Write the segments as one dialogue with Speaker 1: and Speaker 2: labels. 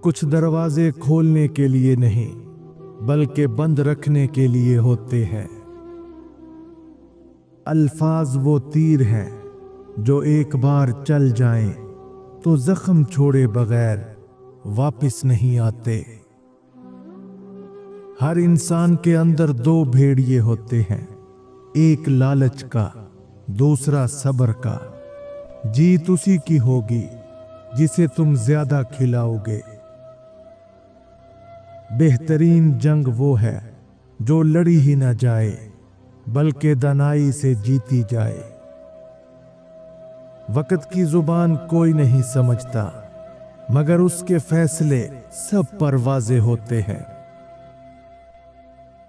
Speaker 1: कुछ दरवाजे खोलने के लिए नहीं बल्कि बंद रखने के लिए होते हैं। अल्फाज वो तीर हैं जो एक बार चल जाएं तो जख्म छोड़े बगैर वापस नहीं आते। हर इंसान के अंदर दो भेड़िए होते हैं, एक लालच का, दूसरा सब्र का। जीत उसी की होगी जिसे तुम ज्यादा खिलाओगे। बेहतरीन जंग वो है जो लड़ी ही न जाए बल्कि दानाई से जीती जाए। वक्त की जुबान कोई नहीं समझता मगर उसके फैसले सब पर वाज़े होते हैं।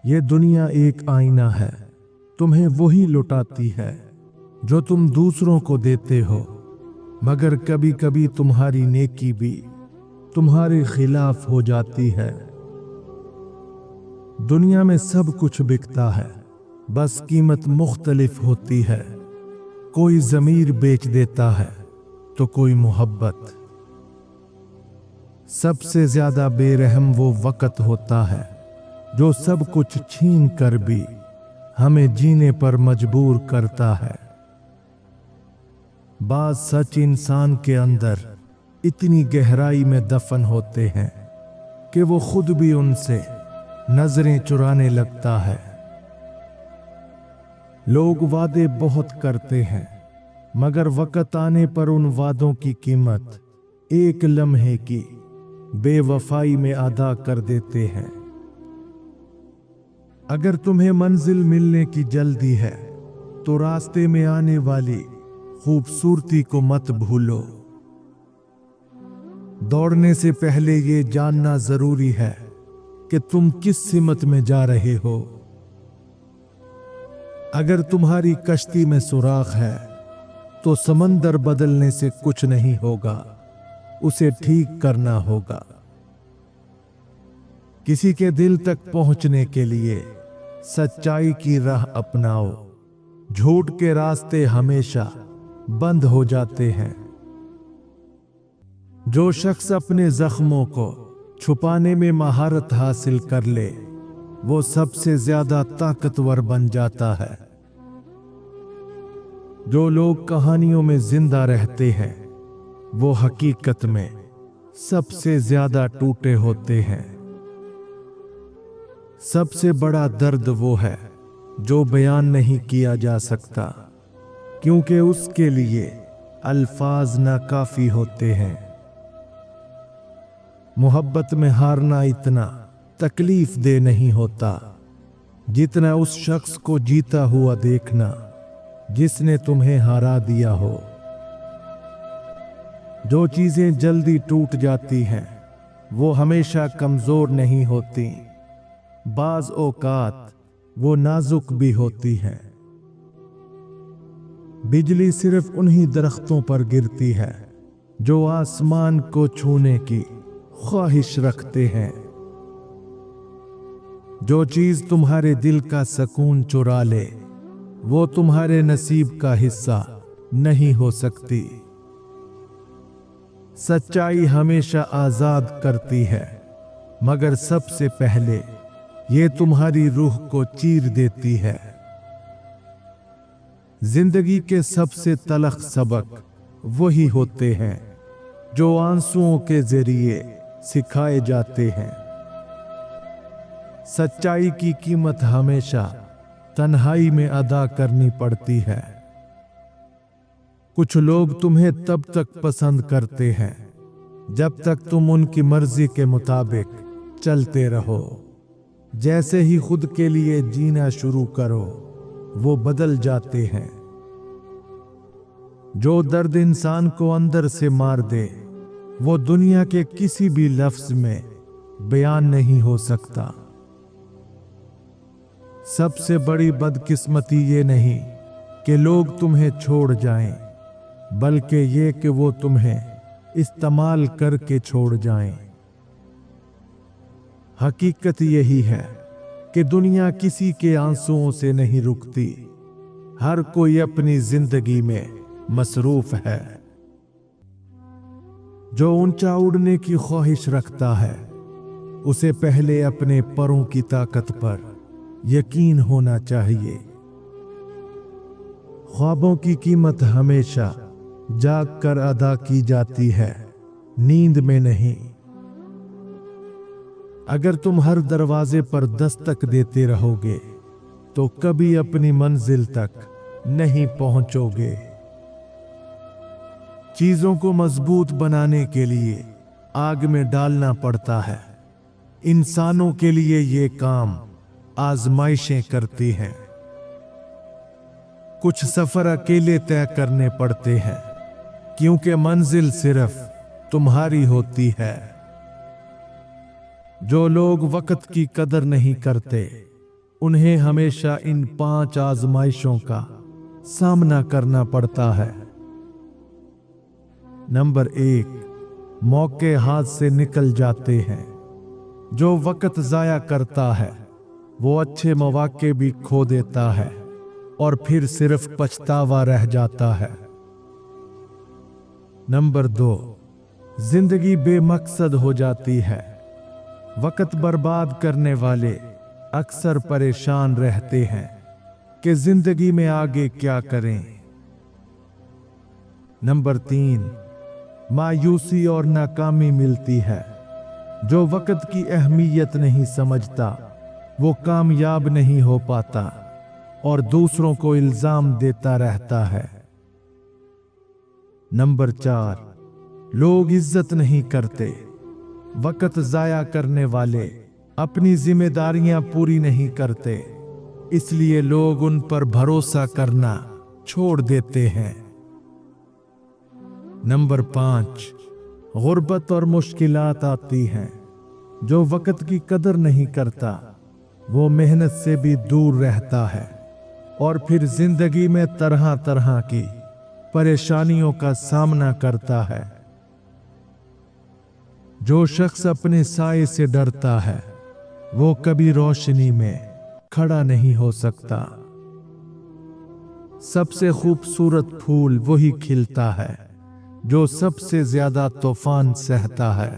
Speaker 1: ये दुनिया एक आईना है, तुम्हें वही लुटाती है जो तुम दूसरों को देते हो, मगर कभी कभी तुम्हारी नेकी भी तुम्हारे खिलाफ हो जाती है। दुनिया में सब कुछ बिकता है, बस कीमत मुख्तलिफ होती है। कोई ज़मीर बेच देता है तो कोई मोहब्बत। सबसे ज्यादा बेरहम वो वक्त होता है जो सब कुछ छीन कर भी हमें जीने पर मजबूर करता है। बाज़ सच इंसान के अंदर इतनी गहराई में दफन होते हैं कि वो खुद भी उनसे नजरें चुराने लगता है। लोग वादे बहुत करते हैं मगर वक्त आने पर उन वादों की कीमत एक लम्हे की बेवफाई में अदा कर देते हैं। अगर तुम्हें मंजिल मिलने की जल्दी है तो रास्ते में आने वाली खूबसूरती को मत भूलो। दौड़ने से पहले ये जानना जरूरी है कि तुम किस सिमत में जा रहे हो। अगर तुम्हारी कश्ती में सुराख है तो समंदर बदलने से कुछ नहीं होगा, उसे ठीक करना होगा। किसी के दिल तक पहुंचने के लिए सच्चाई की राह अपनाओ। झूठ के रास्ते हमेशा बंद हो जाते हैं। जो शख्स अपने जख्मों को छुपाने में महारत हासिल कर ले वो सबसे ज्यादा ताकतवर बन जाता है। जो लोग कहानियों में जिंदा रहते हैं वो हकीकत में सबसे ज्यादा टूटे होते हैं। सबसे बड़ा दर्द वो है जो बयान नहीं किया जा सकता क्योंकि उसके लिए अल्फाज नाकाफी होते हैं। मोहब्बत में हारना इतना तकलीफ दे नहीं होता जितना उस शख्स को जीता हुआ देखना जिसने तुम्हें हरा दिया हो। जो चीजें जल्दी टूट जाती हैं वो हमेशा कमजोर नहीं होती, बाज औकात वो नाजुक भी होती हैं। बिजली सिर्फ उन्हीं दरख्तों पर गिरती है जो आसमान को छूने की ख्वाहिश रखते हैं। जो चीज तुम्हारे दिल का सुकून चुरा ले वो तुम्हारे नसीब का हिस्सा नहीं हो सकती। सच्चाई हमेशा आजाद करती है मगर सबसे पहले ये तुम्हारी रूह को चीर देती है। जिंदगी के सबसे तलख सबक वही होते हैं जो आंसुओं के जरिए सिखाए जाते हैं। सच्चाई की कीमत हमेशा तन्हाई में अदा करनी पड़ती है। कुछ लोग तुम्हें तब तक पसंद करते हैं जब तक तुम उनकी मर्जी के मुताबिक चलते रहो। जैसे ही खुद के लिए जीना शुरू करो वो बदल जाते हैं। जो दर्द इंसान को अंदर से मार दे वो दुनिया के किसी भी लफ्ज में बयान नहीं हो सकता। सबसे बड़ी बदकिस्मती ये नहीं कि लोग तुम्हें छोड़ जाएं, बल्कि ये कि वो तुम्हें इस्तेमाल करके छोड़ जाएं। हकीकत यही है कि दुनिया किसी के आंसुओं से नहीं रुकती। हर कोई अपनी जिंदगी में मसरूफ है। जो ऊंचा उड़ने की ख्वाहिश रखता है उसे पहले अपने परों की ताकत पर यकीन होना चाहिए। ख्वाबों की कीमत हमेशा जाग कर अदा की जाती है, नींद में नहीं। अगर तुम हर दरवाजे पर दस्तक देते रहोगे तो कभी अपनी मंजिल तक नहीं पहुंचोगे। चीजों को मजबूत बनाने के लिए आग में डालना पड़ता है। इंसानों के लिए ये काम आजमाइशें करती हैं। कुछ सफर अकेले तय करने पड़ते हैं क्योंकि मंजिल सिर्फ तुम्हारी होती है। जो लोग वक्त की कदर नहीं करते उन्हें हमेशा इन 5 आजमाइशों का सामना करना पड़ता है। नंबर 1, मौके हाथ से निकल जाते हैं। जो वक्त जाया करता है वो अच्छे मौके भी खो देता है और फिर सिर्फ पछतावा रह जाता है। नंबर 2, जिंदगी बेमकसद हो जाती है। वक्त बर्बाद करने वाले अक्सर परेशान रहते हैं कि जिंदगी में आगे क्या करें। नंबर 3, मायूसी और नाकामी मिलती है। जो वक्त की अहमियत नहीं समझता वो कामयाब नहीं हो पाता और दूसरों को इल्जाम देता रहता है। नंबर 4, लोग इज्जत नहीं करते। वक्त जाया करने वाले अपनी जिम्मेदारियां पूरी नहीं करते, इसलिए लोग उन पर भरोसा करना छोड़ देते हैं। नंबर 5, गुर्बत और मुश्किलात आती हैं। जो वक्त की कदर नहीं करता वो मेहनत से भी दूर रहता है और फिर जिंदगी में तरह तरह की परेशानियों का सामना करता है। जो शख्स अपने साये से डरता है वो कभी रोशनी में खड़ा नहीं हो सकता। सबसे खूबसूरत फूल वही खिलता है जो सबसे ज्यादा तूफान सहता है।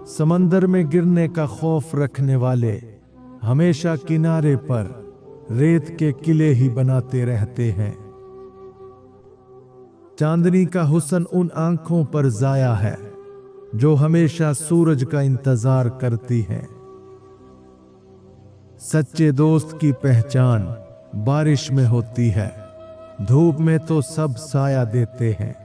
Speaker 1: समंदर में गिरने का खौफ रखने वाले हमेशा किनारे पर रेत के किले ही बनाते रहते हैं। चांदनी का हुस्न उन आंखों पर जाया है जो हमेशा सूरज का इंतजार करती हैं। सच्चे दोस्त की पहचान बारिश में होती है, धूप में तो सब साया देते हैं।